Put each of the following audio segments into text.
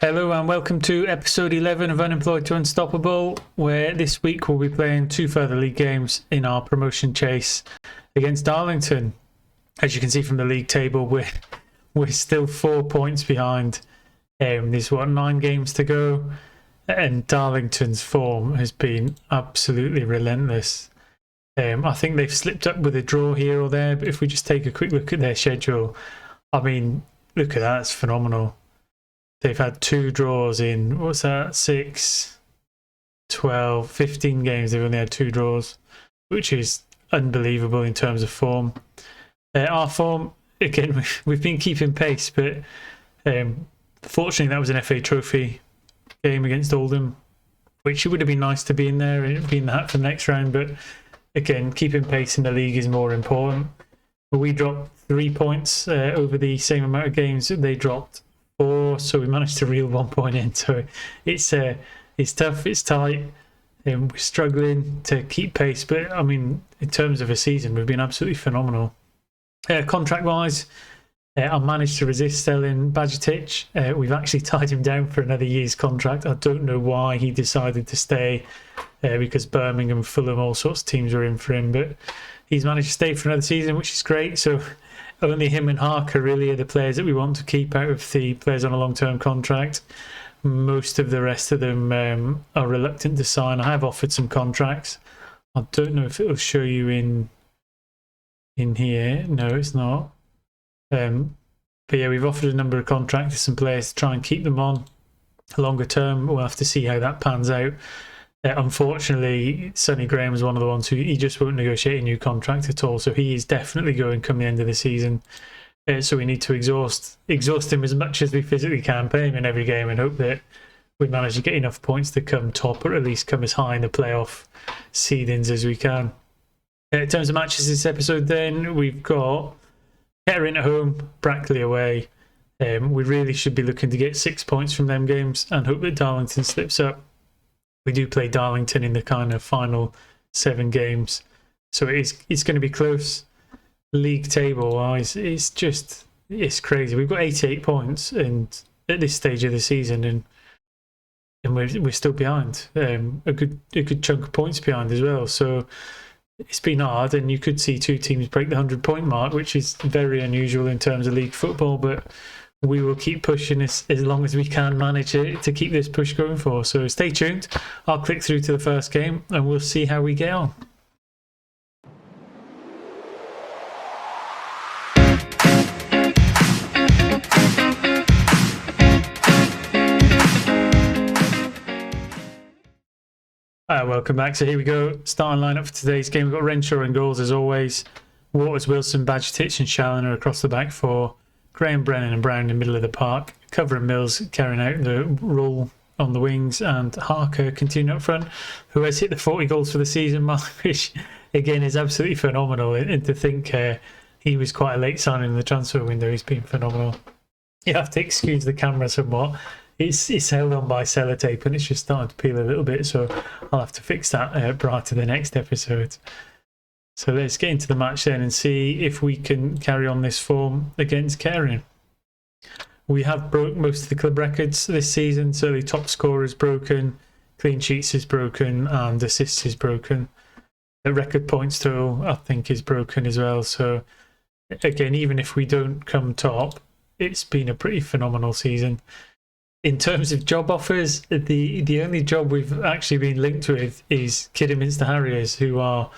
Hello and welcome to episode 11 of Unemployed to Unstoppable, where this week we'll be playing two further league games in our promotion chase against Darlington. As you can see from the league table, we're still 4 points behind. There's 9 games to go, and Darlington's form has been absolutely relentless. I think they've slipped up with a draw here or there, but if we just take a quick look at their schedule, I mean, look at that, it's phenomenal. They've had 2 draws in, what's that, 6, 12, 15 games. They've only had 2 draws, which is unbelievable in terms of form. Our form, again, we've been keeping pace, but fortunately that was an FA Trophy game against Oldham, which it would have been nice to be in there and be in the hat for the next round. But again, keeping pace in the league is more important. We dropped 3 points over the same amount of games that they dropped. So we managed to reel 1 point in. So it's tough, it's tight, and we're struggling to keep pace. But I mean, in terms of a season, we've been absolutely phenomenal. Contract wise, I managed to resist selling Bajcetic. We've actually tied him down for another year's contract. I don't know why he decided to stay, because Birmingham, Fulham, all sorts of teams were in for him, but he's managed to stay for another season, which is great. So only him and Harker really are the players that we want to keep out of the players on a long-term contract. Most of the rest of them are reluctant to sign. I have offered some contracts. I don't know if it will show you in here. No, it's not. But yeah, we've offered a number of contracts to some players to try and keep them on longer term. We'll have to see how that pans out. Unfortunately, Sonny Graham is one of the ones who he just won't negotiate a new contract at all. So he is definitely going come the end of the season. So we need to exhaust him as much as we physically can, pay him in every game, and hope that we manage to get enough points to come top, or at least come as high in the playoff seedings as we can. In terms of matches this episode, then we've got Kettering at home, Brackley away. We really should be looking to get 6 points from them games and hope that Darlington slips up. We do play Darlington in the kind of final 7 games, so it's going to be close. League table wise, it's crazy. We've got 88 points, and at this stage of the season, and we're still behind. A good chunk of points behind as well. So it's been hard, and you could see 2 teams break the 100-point mark, which is very unusual in terms of league football. But we will keep pushing as long as we can manage it to keep this push going for. So stay tuned. I'll click through to the first game and we'll see how we get on. Welcome back. So here we go. Starting lineup for today's game. We've got Renshaw in goals as always. Waters, Wilson, Bajcetic and Challoner across the back 4. Graham, Brennan and Brown in the middle of the park. Cover and Mills carrying out the role on the wings, and Harker continuing up front, who has hit the 40 goals for the season mark, which again is absolutely phenomenal. And to think he was quite a late signing in the transfer window, he's been phenomenal. You have to excuse the camera somewhat. It's held on by sellotape and it's just starting to peel a little bit, so I'll have to fix that prior to the next episode. So let's get into the match then and see if we can carry on this form against Kettering. We have broke most of the club records this season. So the top scorer is broken, clean sheets is broken, and assists is broken. The record points total, I think, is broken as well. So again, even if we don't come top, it's been a pretty phenomenal season. In terms of job offers, the only job we've actually been linked with is Kidderminster Harriers, who are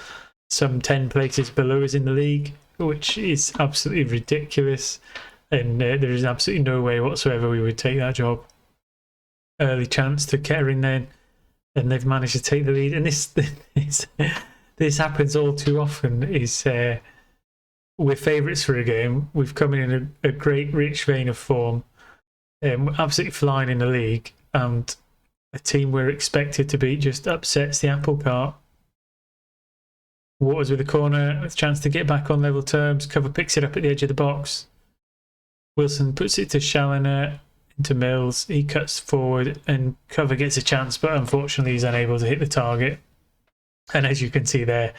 some 10 places below us in the league, which is absolutely ridiculous, and there is absolutely no way whatsoever we would take that job. Early chance to Kettering then, and they've managed to take the lead, and this happens all too often. We're favourites for a game, we've come in a great rich vein of form, we're absolutely flying in the league, and a team we're expected to beat just upsets the apple cart. Waters with a corner, with a chance to get back on level terms. Cover picks it up at the edge of the box. Wilson puts it to Challoner, into Mills. He cuts forward and Cover gets a chance, but unfortunately he's unable to hit the target. And as you can see there,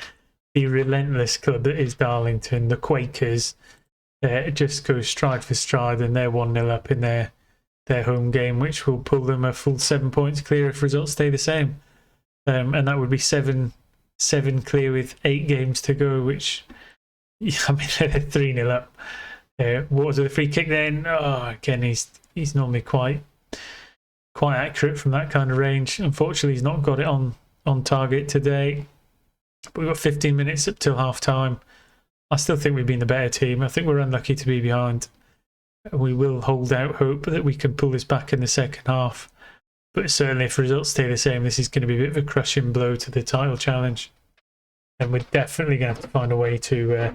the relentless club that is Darlington, the Quakers, just go stride for stride, and they're 1-0 up in their their home game, which will pull them a full 7 points clear if results stay the same. And that would be seven clear with 8 games to go, which, I mean, they're 3-0 up. Waters with a free kick then. Oh, again, he's normally quite accurate from that kind of range. Unfortunately, he's not got it on target today. But we've got 15 minutes up till half time. I still think we've been the better team. I think we're unlucky to be behind. We will hold out hope that we can pull this back in the second half. But certainly if results stay the same, this is going to be a bit of a crushing blow to the title challenge. And we're definitely going to have to find a way to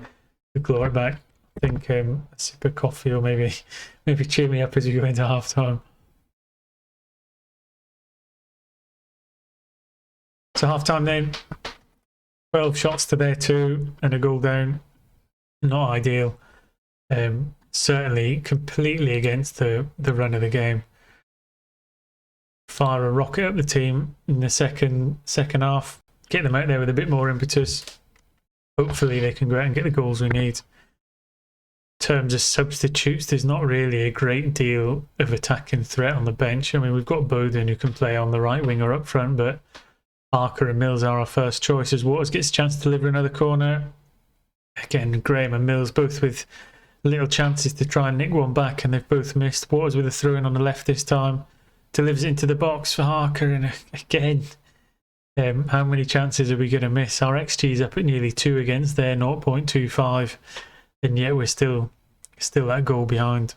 claw it back. I think a sip of coffee or maybe cheer me up as we go into half time. So half time then, 12 shots to their 2 and a goal down. Not ideal. Certainly completely against the run of the game. Fire a rocket up the team in the second half. Get them out there with a bit more impetus. Hopefully they can go out and get the goals we need. In terms of substitutes, there's not really a great deal of attacking threat on the bench. I mean, we've got Bowden who can play on the right wing or up front, but Parker and Mills are our first choice as Waters gets a chance to deliver another corner. Again, Graham and Mills both with little chances to try and nick one back, and they've both missed. Waters with a throw in on the left this time. Delivers it into the box for Harker, and again, how many chances are we going to miss? Our XG is up at nearly 2 against their 0.25, and yet we're still that goal behind.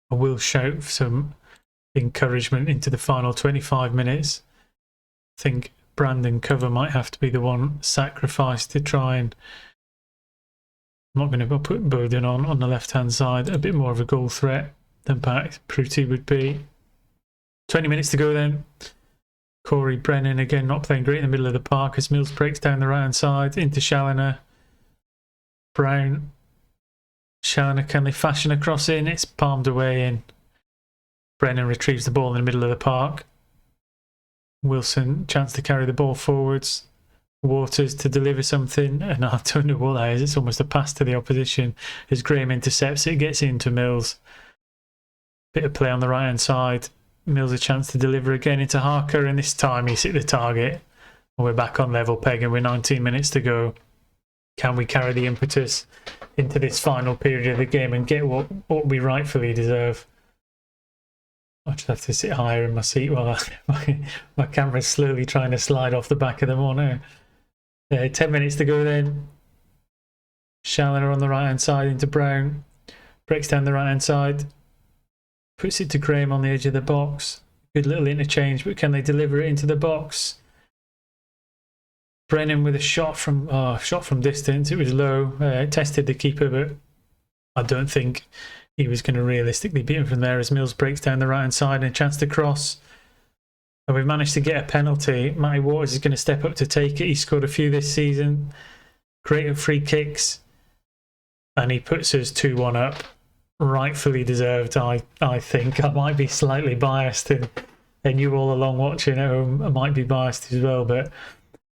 I will shout for some encouragement into the final 25 minutes. I think Brandon Cover might have to be the one sacrificed to try and... I'm not going to put Bowden on the left-hand side. A bit more of a goal threat than perhaps Pruti would be. 20 minutes to go then. Corey Brennan again not playing great in the middle of the park as Mills breaks down the right-hand side into Challoner. Brown. Challoner, can they fashion a cross in? It's palmed away and Brennan retrieves the ball in the middle of the park. Wilson, chance to carry the ball forwards. Waters to deliver something, and I don't know what that is. It's almost a pass to the opposition as Graham intercepts it, gets into Mills. Bit of play on the right hand side. Mills a chance to deliver again into Harker, and this time he's hit the target. We're back on level peg and we're 19 minutes to go. Can we carry the impetus into this final period of the game and get what we rightfully deserve? I just have to sit higher in my seat while my camera's slowly trying to slide off the back of the monitor. 10 minutes to go then. Challoner on the right hand side into Brown. Breaks down the right hand side. Puts it to Graham on the edge of the box. Good little interchange, but can they deliver it into the box? Brennan with a shot from distance. It was low. Tested the keeper, but I don't think he was going to realistically beat him from there as Mills breaks down the right hand side and a chance to cross. And we've managed to get a penalty. Matty Waters is going to step up to take it. He scored a few this season. Great at free kicks. And he puts us 2-1 up. Rightfully deserved, I think. I might be slightly biased, and you all along watching at home I might be biased as well, but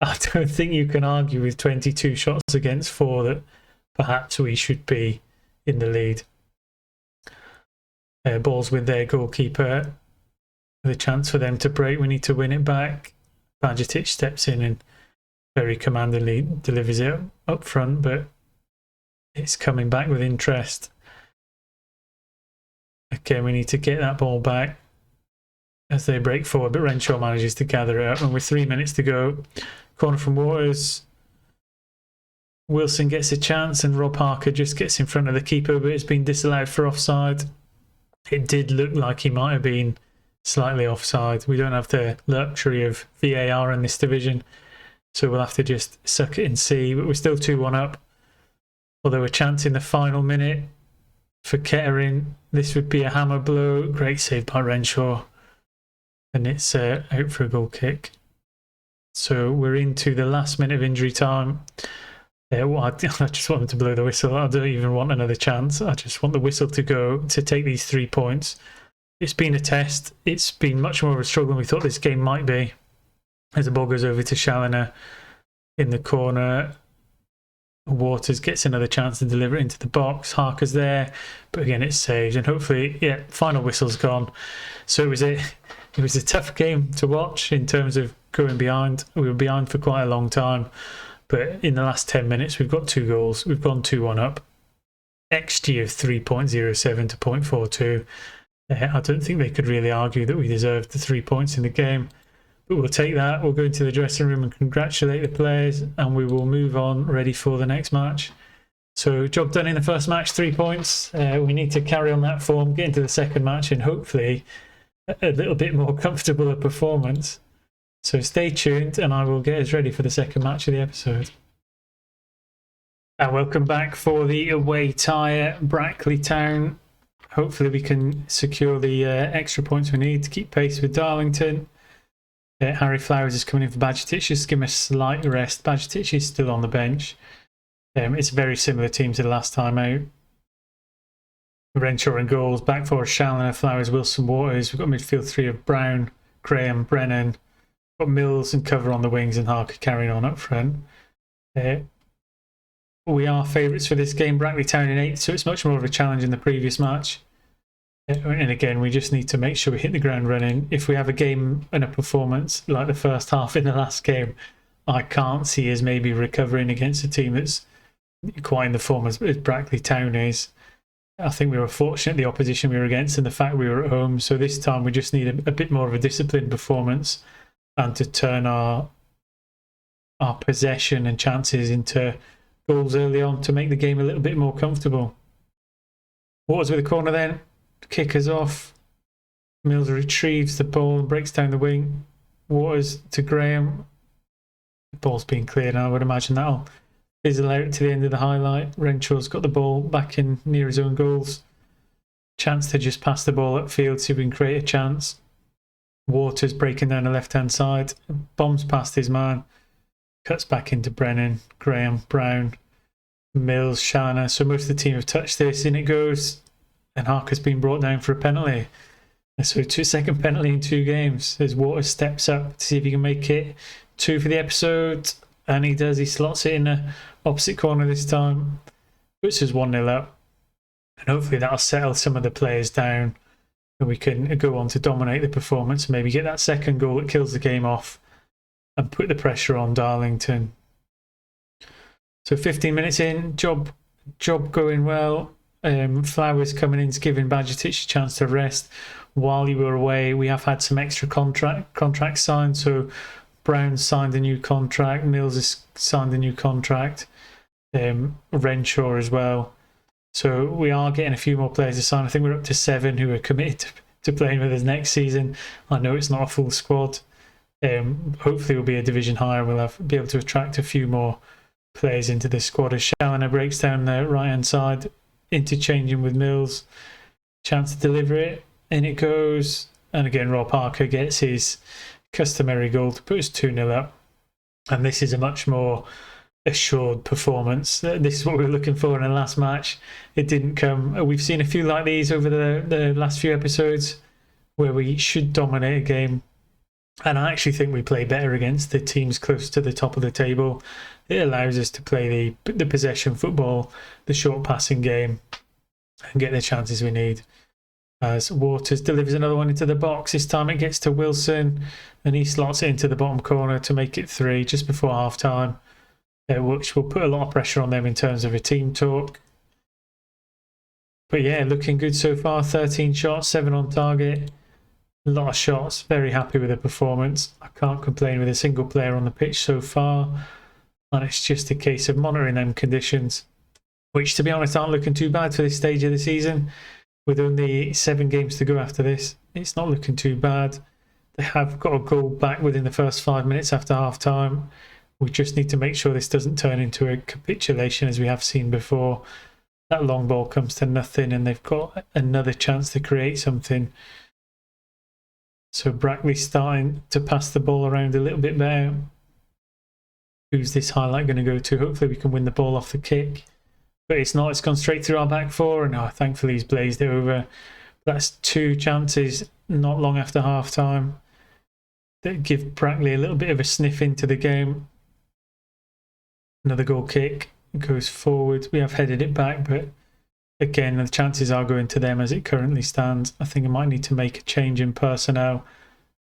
I don't think you can argue with 22 shots against 4 that perhaps we should be in the lead. Balls with their goalkeeper. The chance for them to break. We need to win it back. Bajetic steps in and very commandingly delivers it up front, but it's coming back with interest. Again, we need to get that ball back as they break forward, but Renshaw manages to gather it up, and with 3 minutes to go, corner from Waters. Wilson gets a chance and Rob Harker just gets in front of the keeper, but it's been disallowed for offside. It did look like he might have been slightly offside. We don't have the luxury of VAR in this division, so we'll have to just suck it and see, but we're still 2-1 up. Although a chance in the final minute for Kettering. This would be a hammer blow. Great save by Renshaw. And it's out for a goal kick. So we're into the last minute of injury time. I just want them to blow the whistle. I don't even want another chance. I just want the whistle to go to take these 3 points. It's been a test. It's been much more of a struggle than we thought this game might be. As the ball goes over to Challoner in the corner. Waters gets another chance to deliver it into the box. Harker's there, but again it's saved, and hopefully, yeah, final whistle's gone. So it was a tough game to watch in terms of going behind. We were behind for quite a long time, but in the last 10 minutes we've got 2 goals. We've gone 2-1 up. XG of 3.07 to 0.42. I don't think they could really argue that we deserved the 3 points in the game. But we'll take that. We'll go into the dressing room and congratulate the players, and we will move on ready for the next match. So job done in the first match, 3 points. We need to carry on that form, get into the second match, and hopefully a little bit more comfortable a performance. So stay tuned, and I will get us ready for the second match of the episode. And welcome back for the away tie at Brackley Town. Hopefully we can secure the extra points we need to keep pace with Darlington. Harry Flowers is coming in for Bajcetic. Just give him a slight rest. Bajcetic is still on the bench. It's a very similar team to the last time out. Renshaw in goals. Back four, Challoner, Flowers, Wilson, Waters. We've got midfield 3 of Brown, Graham, Brennan. We've got Mills and Cover on the wings, and Harker carrying on up front. We are favourites for this game. Brackley Town in 8th, so it's much more of a challenge in the previous match. And again, we just need to make sure we hit the ground running. If we have a game and a performance like the first half in the last game, I can't see us maybe recovering against a team that's quite in the form as Brackley Town is. I think we were fortunate the opposition we were against and the fact we were at home. So this time we just need a bit more of a disciplined performance and to turn our possession and chances into goals early on to make the game a little bit more comfortable. Waters with a corner then. Kickers off. Mills retrieves the ball and breaks down the wing. Waters to Graham. The ball's being cleared now. I would imagine that'll fizzle out to the end of the highlight. Renshaw's got the ball back in near his own goals. Chance to just pass the ball upfield, see if we can create a chance. Waters breaking down the left hand side. Bombs past his man. Cuts back into Brennan, Graham, Brown, Mills, Challoner. So most of the team have touched this. In it goes. And Harker's been brought down for a penalty. So second penalty in 2 games as Waters steps up to see if he can make it 2 for the episode. And he does. He slots it in the opposite corner this time. Puts us 1-0 up. And hopefully that'll settle some of the players down. And we can go on to dominate the performance and maybe get that second goal that kills the game off and put the pressure on Darlington. So 15 minutes in, job going well. Flowers coming in, giving Bajcetic a chance to rest while you were away. We have had some extra contracts signed. So Brown signed a new contract, Mills has signed a new contract, Renshaw as well. So we are getting a few more players to sign. I think we're up to 7 who are committed to playing with us next season. I know it's not a full squad. Hopefully we'll be a division higher. We'll be able to attract a few more players into the squad as Challoner breaks down the right hand side, interchanging with Mills. Chance to deliver it, in it goes, and again Rob Harker gets his customary goal to put us 2-0 up, and this is a much more assured performance. This is what we were looking for in the last match. It didn't come. We've seen a few like these over the last few episodes where we should dominate a game, and I actually think we play better against the teams close to the top of the table. It allows us to play the possession football, the short passing game, and get the chances we need. As Waters delivers another one into the box, this time it gets to Wilson, and he slots it into the bottom corner to make it 3 just before half time, which will put a lot of pressure on them in terms of a team talk. But yeah, looking good so far. 13 shots, 7 on target. A lot of shots. Very happy with the performance. I can't complain with a single player on the pitch so far. And it's just a case of monitoring them conditions, which to be honest aren't looking too bad for this stage of the season. With only 7 games to go after this, it's not looking too bad. They have got a goal back within the first 5 minutes after half time. We just need to make sure this doesn't turn into a capitulation as we have seen before. That long ball comes to nothing and they've got another chance to create something. So Brackley starting to pass the ball around a little bit better. Who's this highlight going to go to? Hopefully we can win the ball off the kick. But it's not. It's gone straight through our back 4. And thankfully he's blazed it over. That's 2 chances not long after half time that give Brackley a little bit of a sniff into the game. Another goal kick. goes forward. We have headed it back, but again, the chances are going to them as it currently stands. I think I might need to make a change in personnel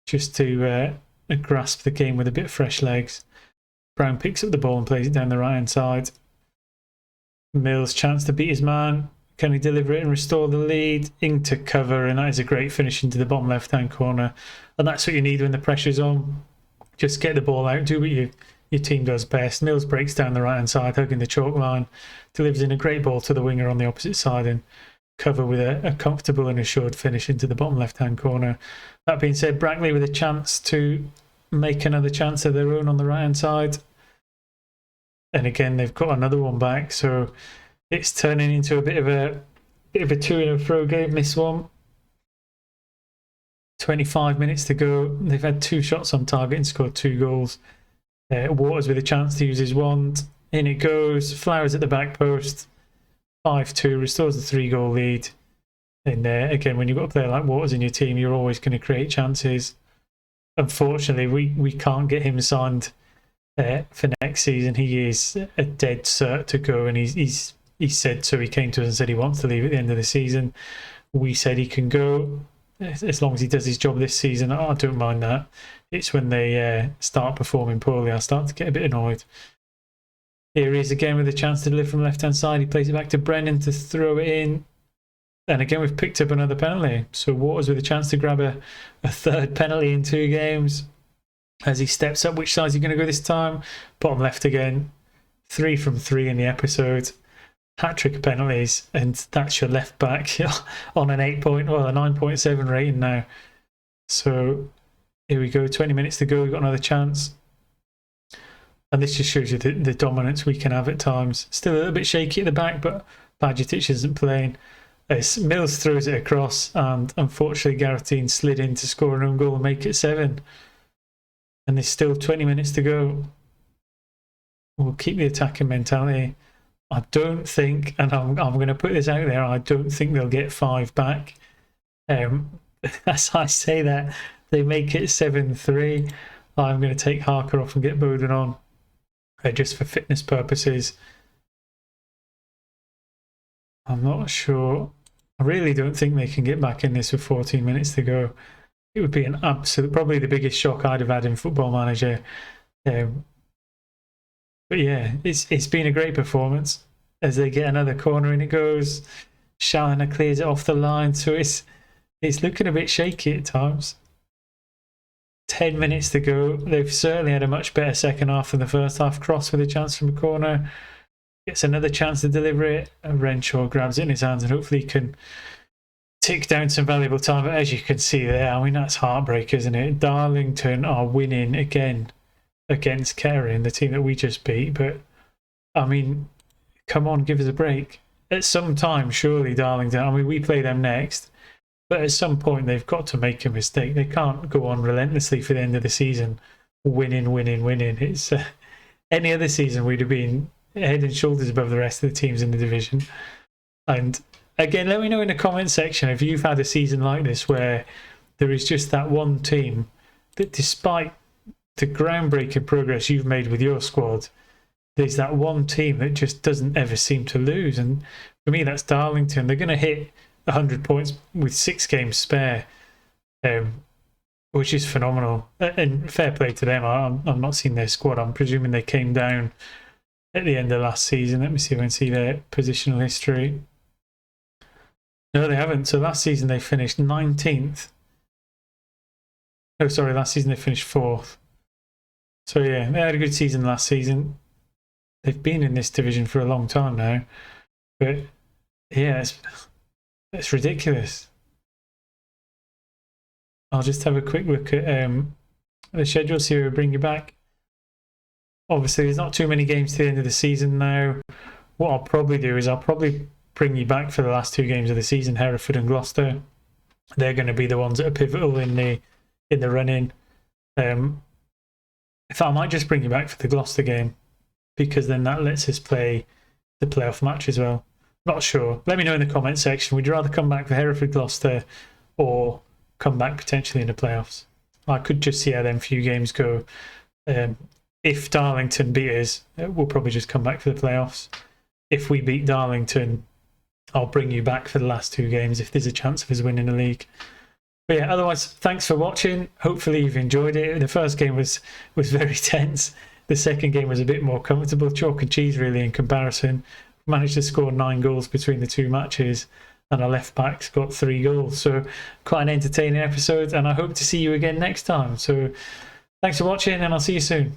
just to grasp the game with a bit of fresh legs. Brown picks up the ball and plays it down the right-hand side. Mills chance to beat his man. Can he deliver it and restore the lead? Into cover, and that is a great finish into the bottom left-hand corner. And that's what you need when the pressure's on. Just get the ball out, do what your team does best. Mills breaks down the right-hand side, hugging the chalk line. Delivers in a great ball to the winger on the opposite side and cover with a comfortable and assured finish into the bottom left-hand corner. That being said, Brackley with a chance to make another chance of their own on the right-hand side. And again, they've got another one back, so it's turning into a bit of a to and fro game, this one. 25 minutes to go. They've had 2 shots on target and scored 2 goals. Waters with a chance to use his wand. In it goes. Flowers at the back post. 5-2, restores the 3-goal lead. And again, when you've got a player like Waters in your team, you're always going to create chances. Unfortunately, we can't get him signed for next season. He is a dead cert to go, and he's said so. He came to us and said he wants to leave at the end of the season. We said he can go as long as he does his job this season. I don't mind that. It's when they start performing poorly I start to get a bit annoyed. Here he is again with a chance to deliver from left-hand side. He plays it back to Brennan to throw it in. And again, we've picked up another penalty. So Waters with a chance to grab a 3rd penalty in 2 games. As he steps up, which side is he going to go this time? Bottom left again. 3 from 3 in the episode. Hat-trick of penalties. And that's your left back on an 9.7 rating now. So here we go. 20 minutes to go. We've got another chance. And this just shows you the dominance we can have at times. Still a little bit shaky at the back, but Badgetic isn't playing. As Mills throws it across, and unfortunately Gareth Dean slid in to score an own goal and make it 7. And there's still 20 minutes to go. We'll keep the attacking mentality. I don't think, and I'm going to put this out there, I don't think they'll get 5 back. As I say that, they make it 7-3. I'm going to take Harker off and get Bowden on. Just for fitness purposes. I'm not sure. I really don't think they can get back in this with 14 minutes to go. It would be an absolute, probably the biggest shock I'd have had in Football Manager. But yeah, it's been a great performance. As they get another corner and it goes. Challoner clears it off the line, so it's looking a bit shaky at times. 10 minutes to go. They've certainly had a much better second half than the first half. Cross with a chance from a corner. Gets another chance to deliver it. Renshaw grabs it in his hands and hopefully can tick down some valuable time. But as you can see there, I mean, that's heartbreak, isn't it? Darlington are winning again against Kerry, the team that we just beat. But, I mean, come on, give us a break. At some time, surely, Darlington, I mean, we play them next. But at some point, they've got to make a mistake. They can't go on relentlessly for the end of the season, winning. It's any other season, we'd have been head and shoulders above the rest of the teams in the division. And again, let me know in the comment section if you've had a season like this where there is just that one team that, despite the groundbreaking progress you've made with your squad, there's that one team that just doesn't ever seem to lose. And for me, that's Darlington. They're going to hit 100 points with 6 games spare, which is phenomenal. And fair play to them. I've not seen their squad. I'm presuming they came down at the end of last season. Let me see if I can see their positional history. No, they haven't. So last season they finished 19th. Oh, sorry, last season they finished 4th. So yeah, they had a good season last season. They've been in this division for a long time now. But yeah, it's ridiculous. I'll just have a quick look at the schedule, see who will bring you back. Obviously, there's not too many games to the end of the season now. What I'll probably do is I'll probably bring you back for the last 2 games of the season, Hereford and Gloucester. They're going to be the ones that are pivotal in the run-in. In fact, I might just bring you back for the Gloucester game, because then that lets us play the playoff match as well. Not sure. Let me know in the comment section. Would you rather come back for Hereford, Gloucester, or come back potentially in the playoffs? I could just see how them few games go. If Darlington beat us, we'll probably just come back for the playoffs. if we beat Darlington, I'll bring you back for the last 2 games if there's a chance of us winning the league. But yeah, otherwise, thanks for watching. Hopefully you've enjoyed it. The first game was very tense. The second game was a bit more comfortable, chalk and cheese really in comparison. Managed to score 9 goals between the 2 matches, and our left back's got 3 goals. So quite an entertaining episode, and I hope to see you again next time. So thanks for watching, and I'll see you soon.